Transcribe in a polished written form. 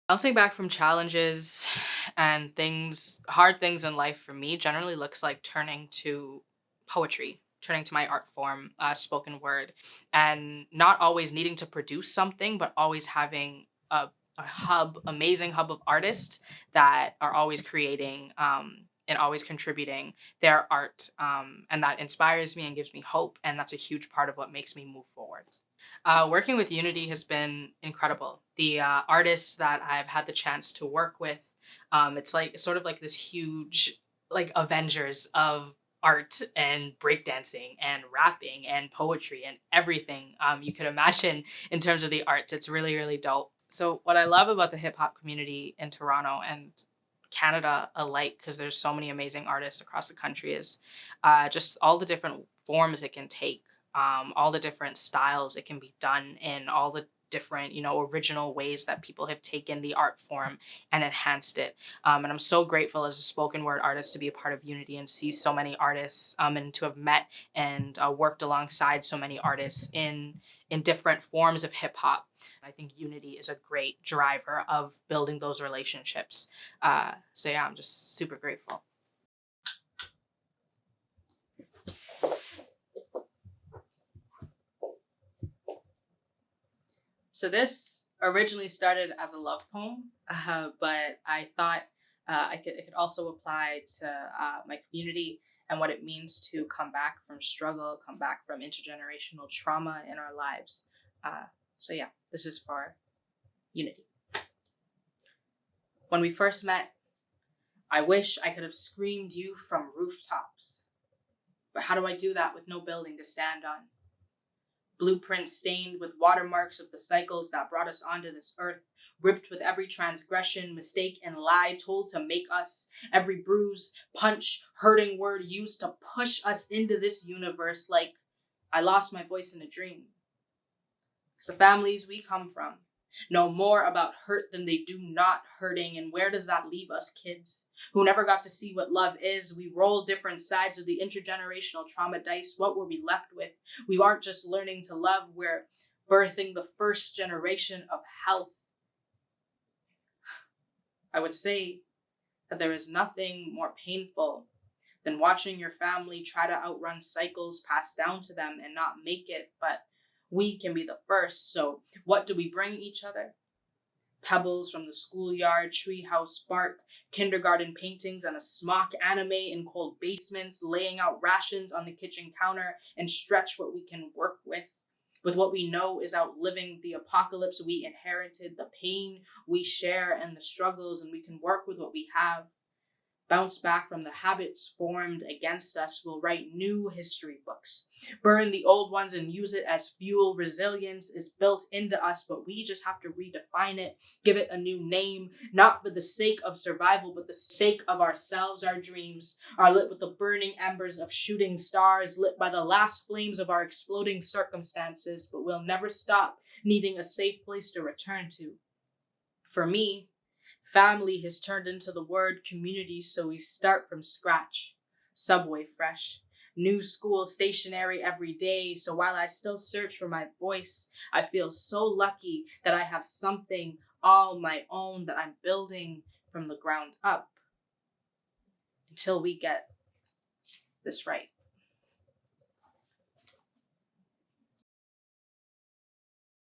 Bouncing back from challenges and hard things in life for me generally looks like turning to poetry, turning to my art form, spoken word, and not always needing to produce something, but always having amazing hub of artists that are always creating and always contributing their art. And that inspires me and gives me hope. And that's a huge part of what makes me move forward. Working with Unity has been incredible. The artists that I've had the chance to work with, it's like sort of like this huge like Avengers of art and breakdancing and rapping and poetry and everything you could imagine in terms of the arts. It's really, really dope. So what I love about the hip hop community in Toronto and Canada alike, because there's so many amazing artists across the country, is just all the different forms it can take, all the different styles it can be done in, all the different, original ways that people have taken the art form and enhanced it. And I'm so grateful as a spoken word artist to be a part of Unity and see so many artists, and to have met and worked alongside so many artists in different forms of hip hop. I think Unity is a great driver of building those relationships. So yeah, I'm just super grateful. So this originally started as a love poem, but I thought it could also apply to my community and what it means to come back from struggle, come back from intergenerational trauma in our lives. So yeah, this is for Unity. When we first met, I wish I could have screamed you from rooftops. But how do I do that with no building to stand on? Blueprints stained with watermarks of the cycles that brought us onto this earth, ripped with every transgression, mistake, and lie told to make us, every bruise, punch, hurting word used to push us into this universe like I lost my voice in a dream. Because the families we come from know more about hurt than they do not hurting. And where does that leave us, kids who never got to see what love is? We roll different sides of the intergenerational trauma dice. What were we left with? We aren't just learning to love, we're birthing the first generation of health. I would say that there is nothing more painful than watching your family try to outrun cycles passed down to them and not make it, but we can be the first. So what do we bring each other? Pebbles from the schoolyard, treehouse bark, kindergarten paintings, and a smock anime in cold basements, laying out rations on the kitchen counter and stretch what we can work with what we know is outliving the apocalypse we inherited, the pain we share and the struggles, and we can work with what we have. Bounce back from the habits formed against us, will write new history books. Burn the old ones and use it as fuel. Resilience is built into us, but we just have to redefine it, give it a new name, not for the sake of survival, but the sake of ourselves. Our dreams are lit with the burning embers of shooting stars, lit by the last flames of our exploding circumstances, but we'll never stop needing a safe place to return to. For me, family has turned into the word community, so we start from scratch. Subway fresh, new school stationery every day. So while I still search for my voice, I feel so lucky that I have something all my own that I'm building from the ground up until we get this right.